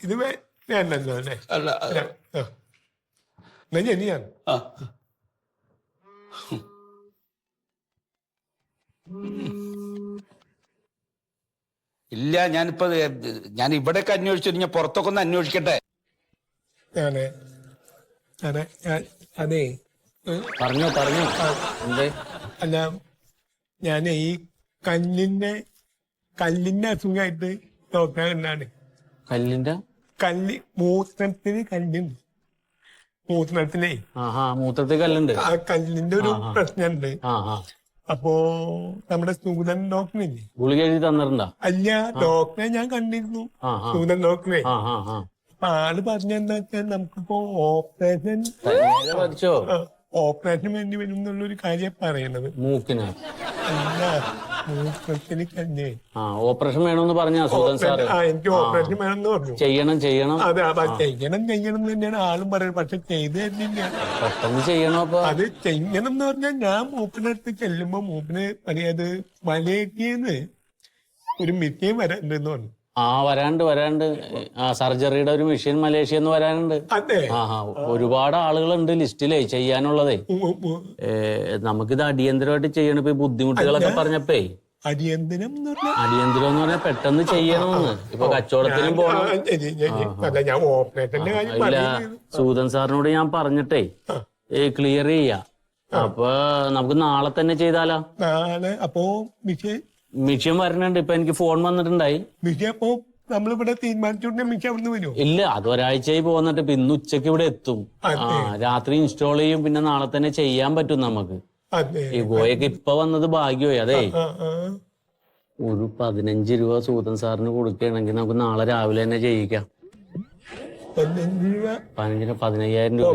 ഇത് വേണ്ടല്ലോ അല്ലേ? അല്ല, എന്നാ ശരിയാണ്. ഇല്ല, ഞാൻ ഇവിടെയൊക്കെ അന്വേഷിച്ചു, ഞാൻ പുറത്തൊക്കെ ഒന്ന് അന്വേഷിക്കട്ടെ. അതെ, പറഞ്ഞോ. അല്ല, ഞാൻ ഈ കല്ലിന്റെ അസുഖമായിട്ട് ഡോക്ടറെ കണ്ടാണ്. മൂത്രത്തിന് കല്ലുണ്ട്. മൂത്രത്തിലേ മൂത്രത്തിൽ കല്ലുണ്ട്. ആ കല്ലിന്റെ ഒരു പ്രശ്നമുണ്ട്. അപ്പോ നമ്മുടെ സൂദൻ ഡോക്ടറില്ലേ, ഗുളിക എഴുതി തന്നിട്ടുണ്ടോ? അല്ല, ഡോക്ടറെ ഞാൻ കണ്ടിരുന്നു, സൂദൻ ഡോക്ടറെ. ആള് പറഞ്ഞെന്താ വെച്ചാൽ നമുക്കിപ്പോ ഓപ്പറേഷൻ വേണ്ടി വരും എന്നുള്ളൊരു കാര്യം പറയണത്. മൂക്കിന് അല്ല, മൂത്രത്തിന് കല്ല്. ഓപ്പറേഷൻ വേണമെന്ന് പറഞ്ഞാ സൂദൻ സാറ്. എനിക്ക് ഓപ്പറേഷൻ വേണമെന്ന് പറഞ്ഞു. ചെയ്യണം. അതെ, ചെയ്യണം തന്നെയാണ് ആളും പറയുന്നത്. പക്ഷെ ചെയ്ത് തരുന്നില്ല. പെട്ടെന്ന് ചെയ്യണോ? അത് ചെയ്യണം എന്ന് പറഞ്ഞാൽ ഞാൻ മൂപ്പിനടുത്ത് ചെല്ലുമ്പോ മൂപ്പിന് പറയാത് മലയേറ്റിന്ന് ഒരു മിറ്റയും വരണ്ടെന്ന് പറഞ്ഞു. വരാണ്ട് സർജറിയുടെ ഒരു മെഷീൻ മലേഷ്യന്ന് വരാനുണ്ട്. അതെ, ഒരുപാട് ആളുകളുണ്ട് ലിസ്റ്റിലേ ചെയ്യാനുള്ളതേ. നമുക്കിത് അടിയന്തരമായിട്ട് ചെയ്യണം. ഇപ്പൊ ബുദ്ധിമുട്ടുകളൊക്കെ പറഞ്ഞപ്പേ അടിയന്തരം എന്ന് പറഞ്ഞാൽ പെട്ടെന്ന് ചെയ്യണമെന്ന്. ഇപ്പൊ കച്ചവടത്തിനും പോകണം. ഇല്ല, സൂദൻ സാറിനോട് ഞാൻ പറഞ്ഞിട്ടേ ക്ലിയർ ചെയ്യാം. അപ്പൊ നമുക്ക് നാളെ തന്നെ ചെയ്താലോ? നാളെ അപ്പോ മിഷ്യം വരണുണ്ട്. ഇപ്പൊ എനിക്ക് ഫോൺ വന്നിട്ടുണ്ടായി. അപ്പോ നമ്മളിവിടെ തീരുമാനിച്ചോണ്ട് മിഷ്യം അവിടുന്ന് വരുമോ? ഇല്ല, അത് ഒരാഴ്ചയായി പോകുന്നിട്ട്. ഇപ്പൊ ഇന്ന് ഉച്ചക്ക് ഇവിടെ എത്തും. രാത്രി ഇൻസ്റ്റാൾ ചെയ്യും. പിന്നെ നാളെ തന്നെ ചെയ്യാൻ പറ്റും നമുക്ക്. ഈ ഗോയൊക്കെ ഇപ്പൊ വന്നത് ഭാഗ്യമായി. അതെ, ഒരു 15 രൂപ സൂദൻ സാറിന് കൊടുക്കുകയാണെങ്കിൽ നമുക്ക് നാളെ രാവിലെ തന്നെ ചെയ്യിക്കാം. 15,000 രൂപ.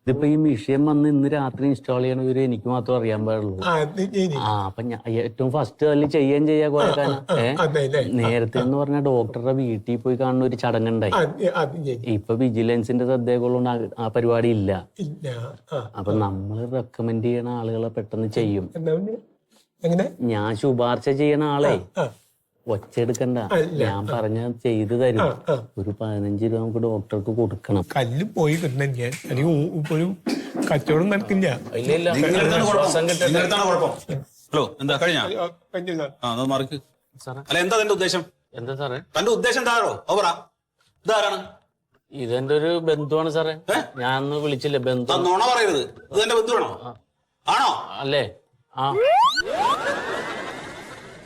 ഇതിപ്പോ ഈ മിഷ്യം വന്ന് ഇന്ന് രാത്രി ഇൻസ്റ്റാൾ ചെയ്യണ ഇവര് എനിക്ക് മാത്രം അറിയാൻ പാടുള്ളൂ. അപ്പൊ ഞാൻ ഏറ്റവും ഫസ്റ്റ് അതിൽ ചെയ്യാ കോയക്കാന. നേരത്തെ എന്ന് പറഞ്ഞ ഡോക്ടറുടെ വീട്ടിൽ പോയി കാണുന്ന ഒരു ചടങ്ങുണ്ടായി. ഇപ്പൊ വിജിലൻസിന്റെ ശ്രദ്ധയൊക്കെയുള്ളതുകൊണ്ട് ആ പരിപാടി ഇല്ല. അപ്പൊ നമ്മള് റെക്കമെൻഡ് ചെയ്യണ ആളുകളെ പെട്ടെന്ന് ചെയ്യും. ഞാൻ ശുപാർശ ചെയ്യണ ആളെ ഒച്ചെടുക്കണ്ട, ഞാൻ പറഞ്ഞ ചെയ്തു തരും. ഒരു 15 രൂപ നമുക്ക് ഡോക്ടർക്ക് കൊടുക്കണം. കല്ല് പോയി കിട്ടണെങ്കിൽ ഒരു കച്ചവടം നടക്കില്ല. ഹലോ, എന്താ കഴിഞ്ഞ അല്ല, എന്താ തന്റെ ഉദ്ദേശം? എന്താ സാറേ തന്റെ ഉദ്ദേശം? എന്താണോ പറ. ഇതാരാണ്? ഇതെന്റെ ഒരു ബന്ധുവാണ് സാറേ. ഞാൻ വിളിച്ചില്ലേ ബന്ധു. നോണ പറയരുത്. ഇത് എന്റെ ബന്ധുവാണോ? ആണോ? അല്ലേ?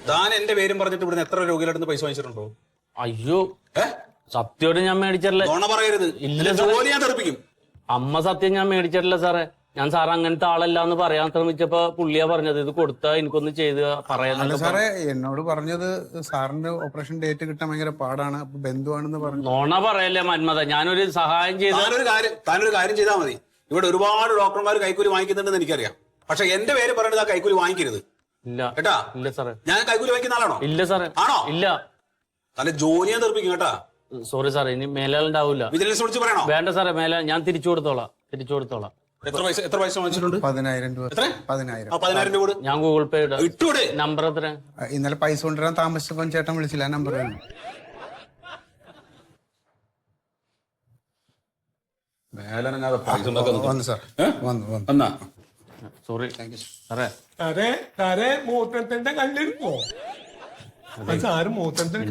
താൻ എന്റെ പേരും പറഞ്ഞിട്ട് ഇവിടുന്ന് എത്ര രോഗികളടുത്ത് പൈസ വാങ്ങിച്ചിട്ടുണ്ടോ? അയ്യോ, സത്യോട് ഞാൻ മേടിച്ചിട്ടില്ല. നോണ പറയരുത്. ഇല്ല, ജോലി ഞാൻ തെറിപ്പിക്കും. അമ്മ സത്യം ഞാൻ മേടിച്ചിട്ടില്ല സാറേ. ഞാൻ സാർ അങ്ങനത്തെ ആളല്ല എന്ന് പറയാൻ ശ്രമിച്ചപ്പോ പുള്ളിയാ പറഞ്ഞത് ഇത് കൊടുത്താ എനിക്കൊന്ന് ചെയ്ത് അല്ല പറയാന്നൊക്കെ സാറേ എന്നോട് പറഞ്ഞത് സാറിന്റെ ഓപ്പറേഷൻ ഡേറ്റ് കിട്ടാൻ ഭയങ്കര പാടാണ്, അപ്പൊ ബന്ധുവാണെന്ന് പറഞ്ഞു. നോണ പറയല്ലേ മന്മത, ഞാനൊരു സഹായം ചെയ്ത് താനൊരു കാര്യം ചെയ്താൽ മതി. ഇവിടെ ഒരുപാട് ഡോക്ടർമാർ കൈക്കൂലി വാങ്ങിക്കുന്നുണ്ടെന്ന് എനിക്കറിയാം. പക്ഷെ എന്റെ പേര് പറയുന്നത് ആ കൈക്കൂലി വാങ്ങിക്കരുത് ഇല്ല കേട്ടാ. ഇല്ല സാറേ. ഞാൻ കൈക്കൂലി വാങ്ങിക്കുന്ന ആളാണോ? ഇല്ല സാറേ. ആണോ? ഇല്ല. തന്റെ ജോലിയെ തെറിപ്പിക്കും കേട്ടാ. സോറി സാറേ, ഇനി മേലാളുണ്ടാവൂല. വിജിലൻസ് വിളിച്ച് പറയണോ? വേണ്ട സാറേ, മേലെ ഞാൻ തിരിച്ചു കൊടുത്തോളാം. എത്ര പൈസ വാങ്ങിച്ചിട്ടുണ്ട്? 10,000 രൂപ. എത്ര? 10,000. 10,000 രൂപ കൊടു. ഞാൻ ഗൂഗിൾ പേ ഇട്ടൂടെ? നമ്പർ എത്ര? ഇന്നലെ പൈസ കൊണ്ടുവരാൻ താമസിച്ചപ്പം ചേട്ടൻ വിളിച്ചില്ല, ആ നമ്പർ മേലനങ്ങാതെ പൈസ ഉണ്ടാക്കാൻ വന്നു സാർ. വന്നു. എന്നാ സോറി സാറേ. സാറേ മൂത്രത്തിന്റെ കല്ലെടുക്കോ? സാറ് മൂത്രത്തിന്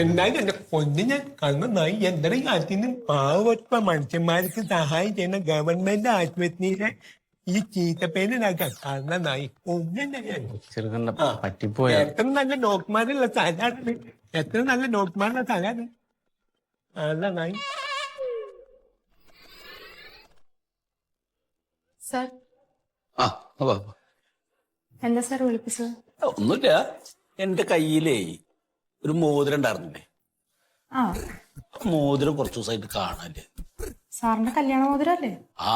എന്തായാലും എന്റെ പൊന്നു ഞാൻ കണ്ണുനായി എന്തൊരു കാര്യത്തിന് പാവപ്പെട്ട മനുഷ്യന്മാർക്ക് സഹായം ചെയ്യുന്ന ഗവൺമെന്റ് ആശുപത്രിയിലെ ഈ ചീത്തപ്പേരിലാക്കാൻ കണ്ണനായി ചെറുക്കണ്ട പറ്റിപ്പോയ. എത്ര നല്ല ഡോക്ടർമാരുള്ള സ്ഥലമാണ്, എത്ര നല്ല ഡോക്ടർമാരുള്ള സ്ഥലമാണ്. കണ്ണനായി. സാർ ആ എന്താ സാർ വിളിപ്പിച്ചത്? ഒന്നുമില്ല, എന്റെ കയ്യിലേ ഒരു മോതിരം ഉണ്ടായിരുന്നില്ലേ, ആ മോതിരം കുറച്ചു ദിവസമായിട്ട് കാണാല്ലേ. സാറിന്റെ കല്യാണ മോതിരല്ലേ? ആ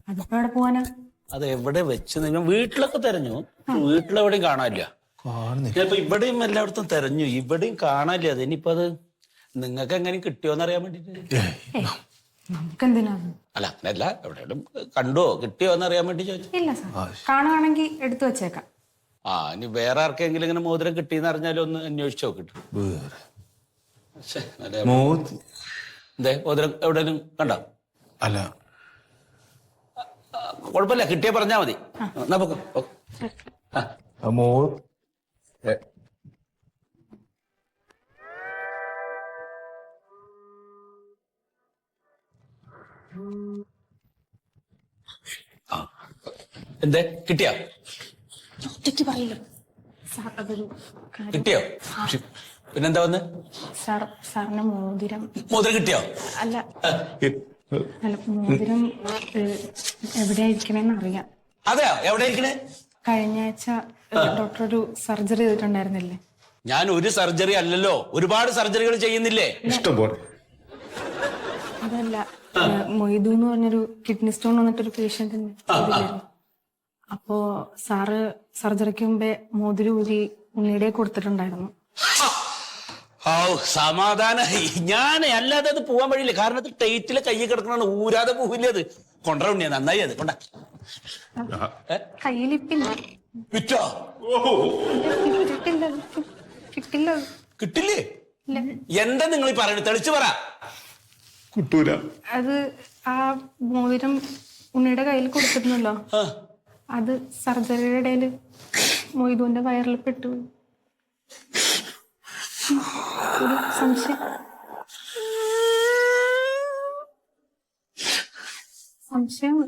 അതിപ്പോ എവിടെ പോവാനാ? അത് എവിടെ വെച്ച് നിങ്ങൾ വീട്ടിലൊക്കെ തെരഞ്ഞു, വീട്ടിലെവിടെയും കാണാനില്ല. ചിലപ്പോ ഇവിടെയും എല്ലായിടത്തും തെരഞ്ഞു, ഇവിടെയും കാണാനില്ല. അത് ഇനിയിപ്പോ അത് നിങ്ങൾക്ക് എങ്ങനെ കിട്ടിയോന്ന് അറിയാൻ വേണ്ടിട്ട്. നമുക്കെന്തിനാ? അല്ല അങ്ങനെയല്ല, എവിടെയും കണ്ടോ കിട്ടിയോന്ന് അറിയാൻ വേണ്ടി ചോദിച്ചു. ഇല്ല സാർ, കാണുവാണെങ്കിൽ എടുത്തു വെച്ചേക്കാം. ആ ഇനി വേറെ ആർക്കെങ്കിലും ഇങ്ങനെ മോതിരം കിട്ടിയെന്ന് അറിഞ്ഞാലും ഒന്ന് അന്വേഷിച്ച് നോക്കിട്ടു. എന്തേ മോതിരം എവിടെയും കണ്ടോ? അല്ല കുഴപ്പമില്ല, കിട്ടിയ പറഞ്ഞാ മതി. എന്നാ പൊക്കോ. എന്തേ കിട്ടിയോ? ഒറ്റയ്ക്ക് പറയില്ല സാർ, അതൊരു കാര്യം. കിട്ടിയോ? പിന്നെന്താ വന്ന്? സാറിന് മോതിരം കിട്ടിയോ? അല്ല മോതിരം എവിടെയായിരിക്കണേന്ന് അറിയാം. അതെയോ? എവിടെ ഇരിക്കണേ? കഴിഞ്ഞ ആഴ്ച ഡോക്ടർ ഒരു സർജറി ചെയ്തിട്ടുണ്ടായിരുന്നില്ലേ? ഞാൻ ഒരു സർജറി അല്ലല്ലോ, ഒരുപാട് സർജറികൾ ചെയ്യുന്നില്ലേ. ഇഷ്ടംപോലെ. അതല്ല, മൊയ്തു എന്ന് പറഞ്ഞൊരു കിഡ്നി സ്റ്റോൺ വന്നിട്ടൊരു പേഷ്യന്റിന് അപ്പോ സാറ് സർജറിക്ക് മുമ്പേ മോതിരം ഊരി ഉണ്ണിയുടെ കൊടുത്തിട്ടുണ്ടായിരുന്നു. സമാധാനായി. ഞാൻ അല്ലാതെ അത് പോവാൻ വഴിയില്ല, കാരണം അത് ടൈറ്റില് കൈ കിടക്കണ ഊരാതെ പോവില്ല. അത് കൊണ്ട ഉണ്ണിയാ, നന്നായി. അത് കൊണ്ട കയ്യിലിപ്പില്ല. വിറ്റോ? കിട്ടില്ല. കിട്ടില്ലേ? എന്താ നിങ്ങൾ ഈ പറയണത്? തെളിച്ചു പറ. കിട്ടൂല. അത് ആ മോതിരം ഉണ്ണിയുടെ കയ്യിൽ കൊടുത്തിരുന്നല്ലോ, അത് സർജറിയുടെ ഇടയില് മൊയ്തുവിന്റെ വയറിൽ പെട്ടു. ഒരു സംശയം. സംശയം